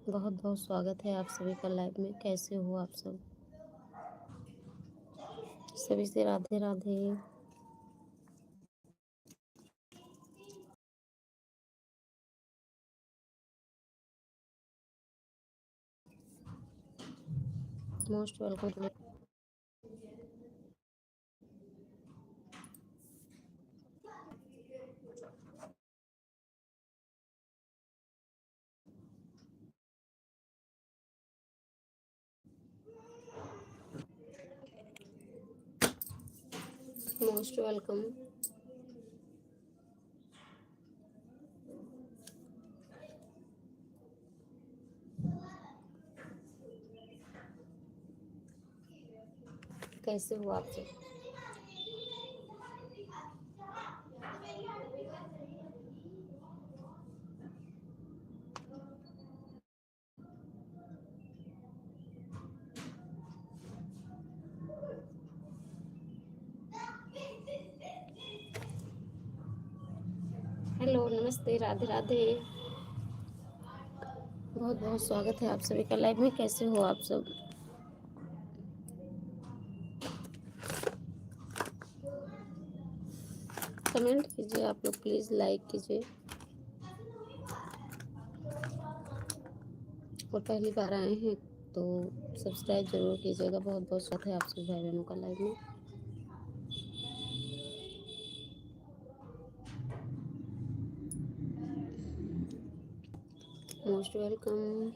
बहुत बहुत स्वागत है आप सभी का लाइव में। कैसे हो आप सब? सभी से Radhe Radhe. Most welcome. Most welcome. कैसे हो आप सब? हेलो, नमस्ते, राधे राधे। बहुत बहुत स्वागत है आप सभी का लाइव में। कैसे हो आप सब? कमेंट कीजिए आप लोग, प्लीज़ लाइक कीजिए। और पहली बार आए हैं तो सब्सक्राइब जरूर कीजिएगा। बहुत बहुत स्वागत है आप सभी भाई बहनों का लाइव में। Most welcome.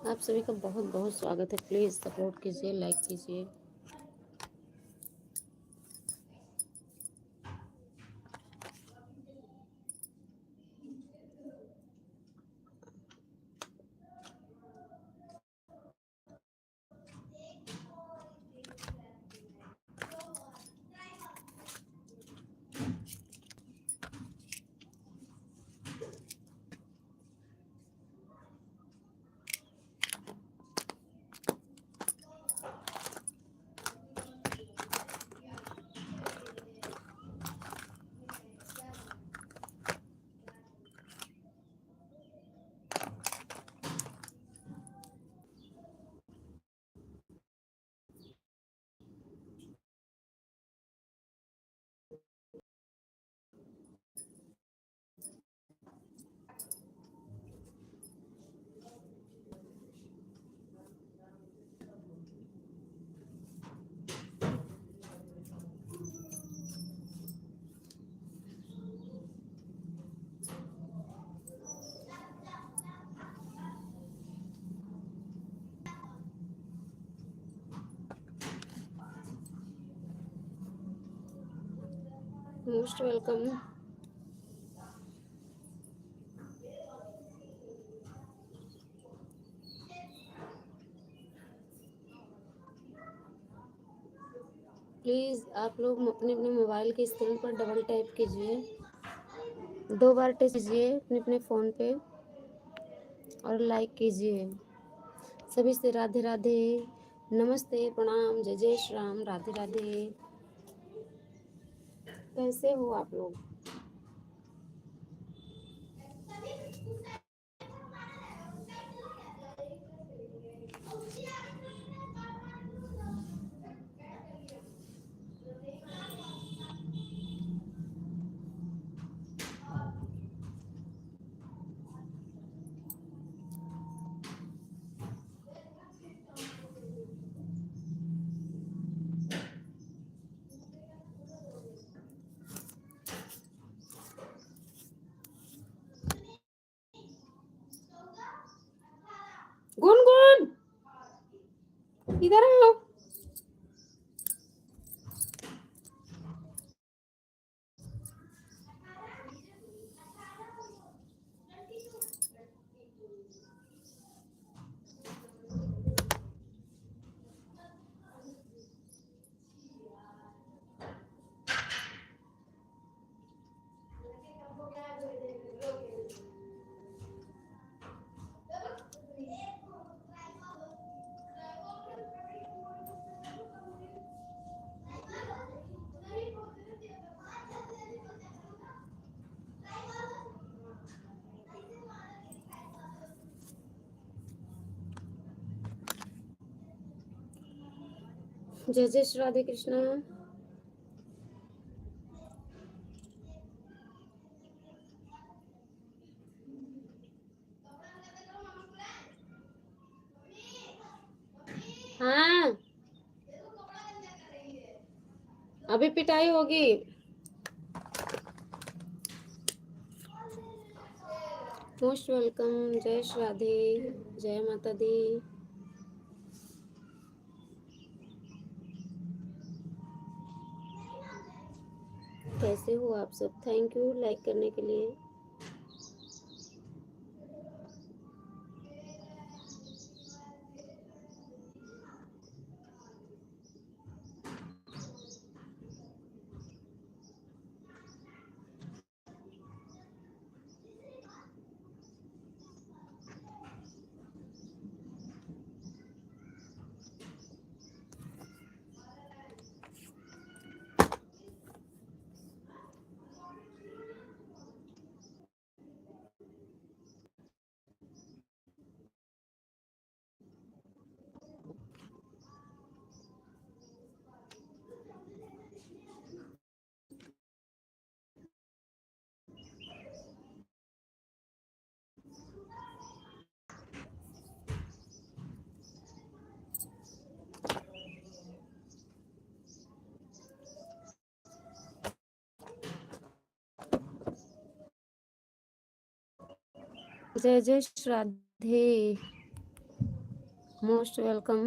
आप सभी का बहुत बहुत स्वागत है। प्लीज़ सपोर्ट कीजिए, लाइक कीजिए। Most welcome. प्लीज़ आप लोग अपने अपने मोबाइल के स्क्रीन पर डबल टैप कीजिए, 2 बार टच कीजिए अपने अपने फ़ोन पे और लाइक कीजिए। सभी से राधे राधे, नमस्ते, प्रणाम, जय जय श्री राम, राधे राधे। कैसे हो आप लोग? गुनगुन, इधर आओ। जय जय श्री राधे कृष्णा। हाँ अभी पिटाई होगी। Most welcome. जय श्री राधे। जय माता दी। कैसे हो आप सब? थैंक यू लाइक करने के लिए। जय जय श्री राधे। Most welcome.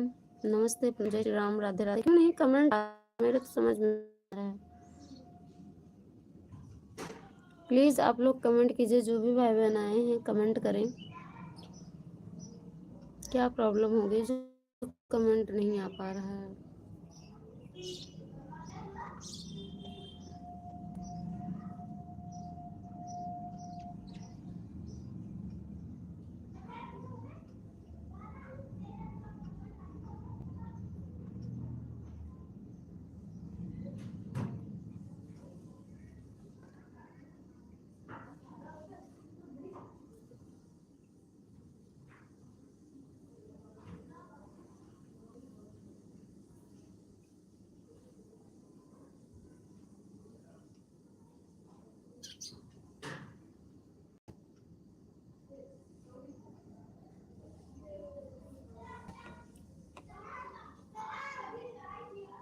नमस्ते। जय श्री राम। राधे राधे। क्यों नहीं कमेंट मेरे तो समझ में आ रहा है। प्लीज आप लोग कमेंट कीजिए। जो भी भाई बहन आए हैं कमेंट करें। क्या प्रॉब्लम हो गई जो कमेंट नहीं आ पा रहा है?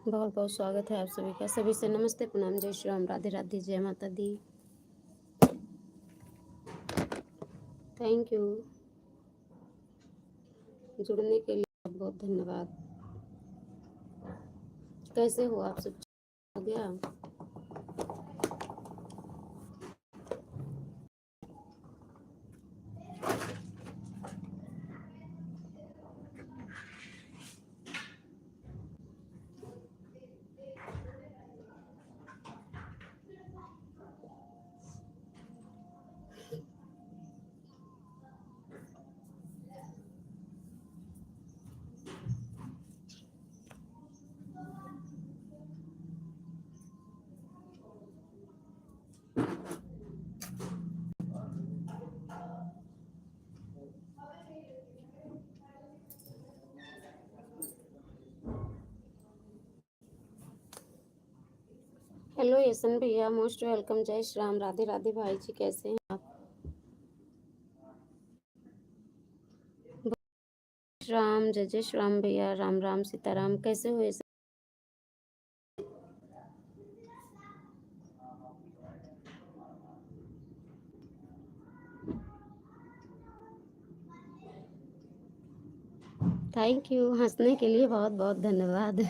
बहुत बहुत स्वागत है आप सभी का। सभी से नमस्ते, प्रणाम, जय श्री राम, राधे राधे, जय माता दी। थैंक यू जुड़ने के लिए। बहुत बहुत धन्यवाद। कैसे हो आप सब? हो गया? हेलो यशन भैया, मोस्ट वेलकम। जय श्री राम, राधे राधे भाई जी, कैसे हैं आप? राम, जय जय श्री राम भैया, राम राम सीताराम, कैसे हो यशन? थैंक यू हंसने के लिए। बहुत बहुत धन्यवाद।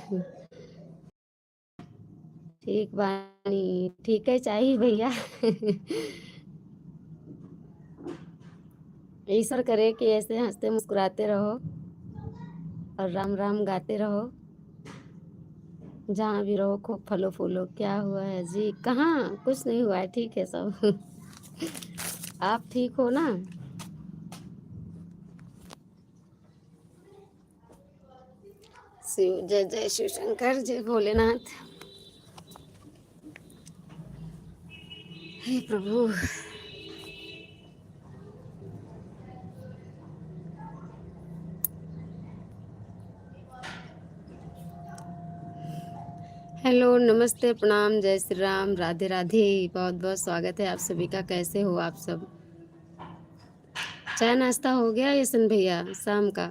ठीक बानी, ठीक है चाहिए भैया। ईश्वर करे कि ऐसे हंसते मुस्कुराते रहो और राम राम गाते रहो। जहाँ भी रहो खूब फलो फूलो। क्या हुआ है जी? कहाँ? कुछ नहीं हुआ है, ठीक है सब। आप ठीक हो ना? शिव, जय जय शिव शंकर, जय भोलेनाथ। हे प्रभु। हेलो, नमस्ते, प्रणाम, जय श्री राम, राधे राधे। बहुत बहुत स्वागत है आप सभी का। कैसे हो आप सब? चाय नाश्ता हो गया यशन भैया शाम का?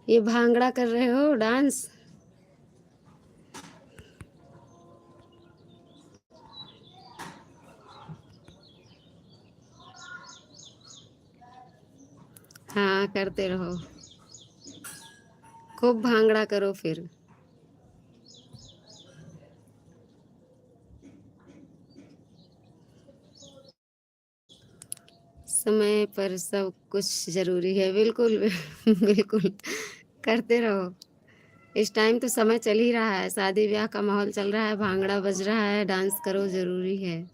ये भांगड़ा कर रहे हो डांस? हाँ, करते रहो। खूब भांगड़ा करो फिर। समय पर सब कुछ जरूरी है, बिल्कुल बिल्कुल। करते रहो। इस टाइम तो समय चल ही रहा है, शादी ब्याह का माहौल चल रहा है, भांगड़ा बज रहा है, डांस करो, जरूरी है।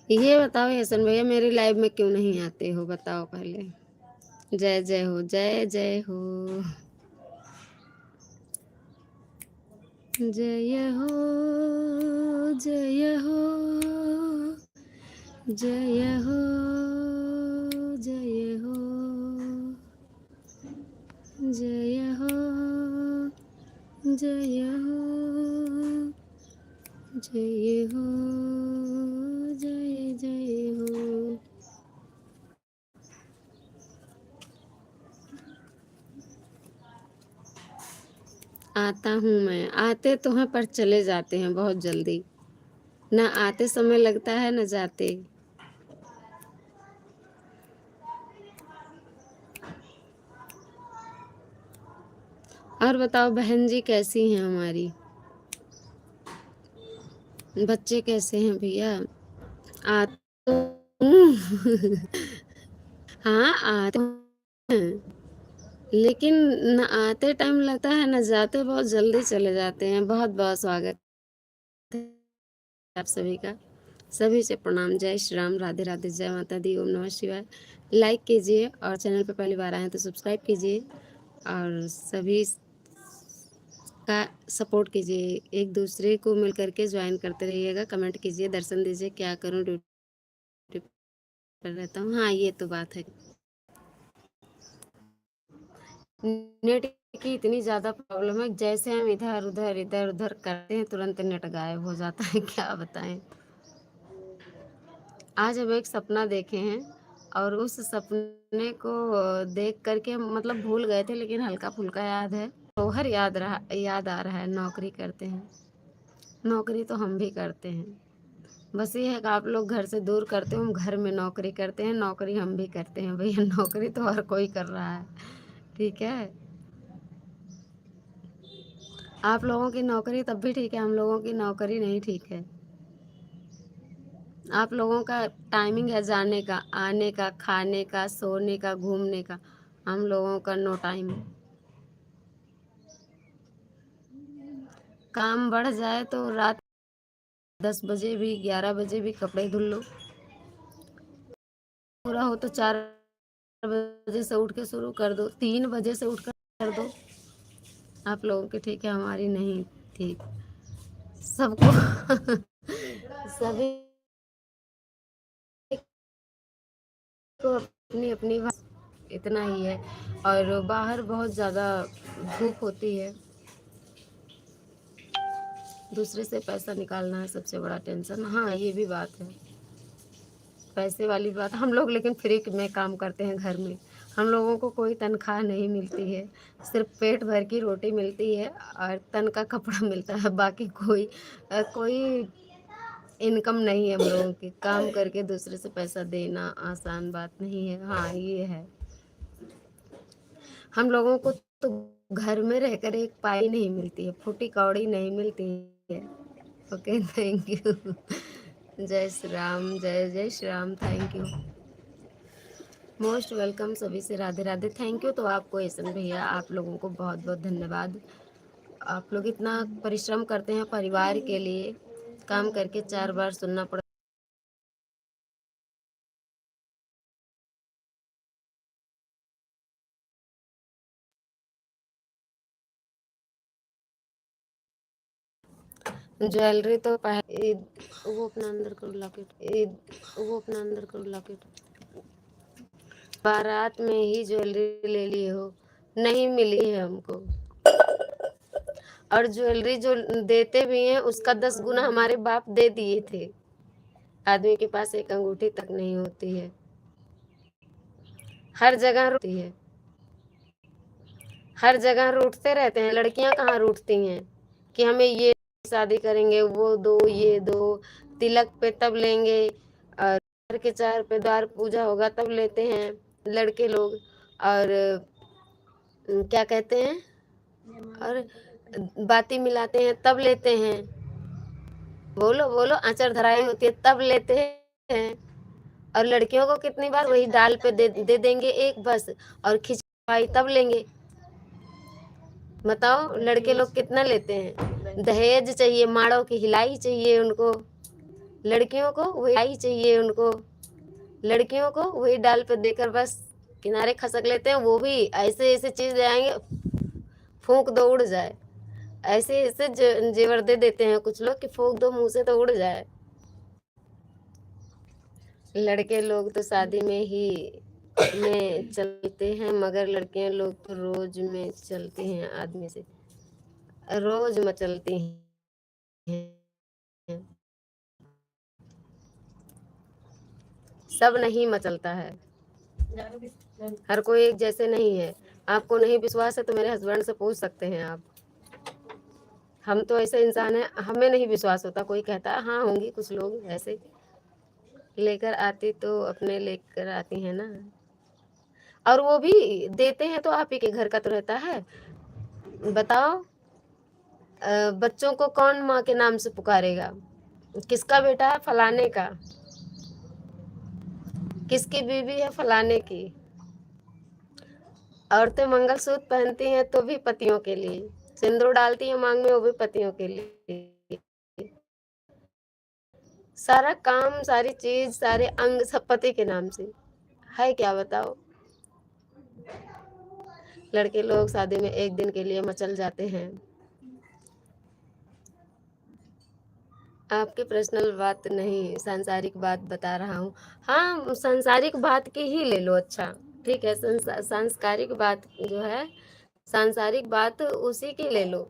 ये बताओ यशन भैया, मेरी लाइव में क्यों नहीं आते हो? बताओ पहले। जय जय हो, जय जय हो। जय हो, जय हो, जय हो, जय हो, जय हो, जय हो, जय हो, जय जय हो। आता हूँ मैं, आते तो हैं पर चले जाते हैं बहुत जल्दी। ना आते समय लगता है न जाते। और बताओ बहन जी कैसी हैं हमारी? बच्चे कैसे हैं भैया? आ तो हाँ, आते हैं, लेकिन न आते टाइम लगता है न जाते बहुत जल्दी चले जाते हैं। बहुत बहुत स्वागत है आप सभी का। सभी से प्रणाम, जय श्री राम, राधे राधे, जय माता दी, ओम नमः शिवाय। लाइक कीजिए और चैनल पे पहली बार आए हैं तो सब्सक्राइब कीजिए और सभी का सपोर्ट कीजिए। एक दूसरे को मिल करके ज्वाइन करते रहिएगा, कमेंट कीजिए, दर्शन दीजिए। क्या करूं, ड्यूटी पर रहता हूँ। हाँ, ये तो बात है। नेट की इतनी ज़्यादा प्रॉब्लम है, जैसे हम इधर उधर इधर उधर करते हैं तुरंत नेट गायब हो जाता है। क्या बताएं। आज हम एक सपना देखे हैं और उस सपने को देख करके मतलब भूल गए थे, लेकिन हल्का फुल्का याद है। जौहर याद आ रहा है। नौकरी करते हैं, नौकरी तो हम भी करते हैं। बस ये है कि आप लोग घर से दूर करते हो, हम घर में नौकरी करते हैं। नौकरी हम भी करते हैं भैया, नौकरी तो हर कोई कर रहा है। ठीक है, आप लोगों की नौकरी तब भी ठीक है, हम लोगों की नौकरी नहीं ठीक है। आप लोगों का टाइमिंग है जाने का, आने का, खाने का, सोने का, घूमने का। हम लोगों का नो टाइम। काम बढ़ जाए तो रात 10 बजे भी, 11 बजे भी कपड़े धुल लो। पूरा हो तो 4 बजे से उठ के शुरू कर दो, 3 बजे से उठ कर दो। आप लोगों की ठीक है, हमारी नहीं ठीक। सबको सभी को अपनी अपनी इतना ही है। और बाहर बहुत ज़्यादा धूप होती है, दूसरे से पैसा निकालना है सबसे बड़ा टेंशन। हाँ, ये भी बात है, पैसे वाली बात। हम लोग लेकिन फ्री में काम करते हैं घर में। हम लोगों को कोई तनख्वाह नहीं मिलती है, सिर्फ पेट भर की रोटी मिलती है और तन का कपड़ा मिलता है। बाकी कोई इनकम नहीं है हम लोगों की। काम करके दूसरे से पैसा देना आसान बात नहीं है। हाँ, ये है। हम लोगों को तो घर में रहकर एक पाई नहीं मिलती है, फूटी कौड़ी नहीं मिलती है। Okay, thank you. जय श्री राम, जय जय Shri Ram, thank you, most welcome. सभी से राधे राधे, थैंक यू। तो आपको एसन भैया, आप लोगों को बहुत बहुत धन्यवाद। आप लोग इतना परिश्रम करते हैं परिवार के लिए, काम करके 4 बार सुनना पड़ता ज्वेलरी तो वो अपना अंदर करो लॉकेट। बारात में ही ज्वेलरी ले लिए हो? नहीं मिली है हमको। और ज्वेलरी जो देते भी हैं उसका 10 गुना हमारे बाप दे दिए थे। आदमी के पास एक अंगूठी तक नहीं होती है, हर जगह रूठती है, हर जगह रूठते रहते हैं। लड़कियां कहाँ रूठती हैं कि हमें ये शादी करेंगे, वो दो, ये दो, तिलक पे तब लेंगे, और घर के 4 पे द्वार पूजा होगा तब लेते हैं लड़के लोग। और क्या कहते हैं, और बाती मिलाते हैं तब लेते हैं। बोलो बोलो, आंचर धराई होती है तब लेते हैं। और लड़कियों को कितनी बार वही डाल पे दे देंगे एक बस, और खिंचवाई तब लेंगे। बताओ लड़के लोग कितना लेते हैं? दहेज चाहिए, माड़ों की हिलाई चाहिए उनको। लड़कियों को वही हिलाई चाहिए उनको। लड़कियों को वही डाल पे देकर बस किनारे खसक लेते हैं। वो भी ऐसे ऐसे चीज ले आएंगे, फूंक दो उड़ जाए। ऐसे ऐसे जेवर दे देते हैं कुछ लोग कि फूंक दो मुंह से तो उड़ जाए। लड़के लोग तो शादी में ही में चलते हैं, मगर लड़कियां लोग तो रोज में चलती हैं, आदमी से रोज मचलती हैं। सब नहीं मचलता है, हर कोई एक जैसे नहीं है। आपको नहीं विश्वास है तो मेरे हस्बैंड से पूछ सकते हैं आप। हम तो ऐसे इंसान हैं, हमें नहीं विश्वास होता। कोई कहता है हाँ होंगी कुछ लोग ऐसे, लेकर आती तो अपने लेकर आती है ना। और वो भी देते हैं तो आप ही के घर का तो रहता है। बताओ, बच्चों को कौन माँ के नाम से पुकारेगा? किसका बेटा है? फलाने का। किसकी बीवी है? फलाने की। औरतें मंगलसूत्र पहनती हैं तो भी पतियों के लिए, सिंदूर डालती हैं मांग में, वो भी पतियों के लिए। सारा काम, सारी चीज, सारे अंग सब पति के नाम से है। क्या बताओ? लड़के लोग शादी में एक दिन के लिए मचल जाते हैं। आपकी पर्सनल बात नहीं, सांसारिक बात बता रहा हूँ। हाँ, सांसारिक बात की ही ले लो। अच्छा ठीक है, सांसारिक बात जो है, सांसारिक बात उसी की ले लो।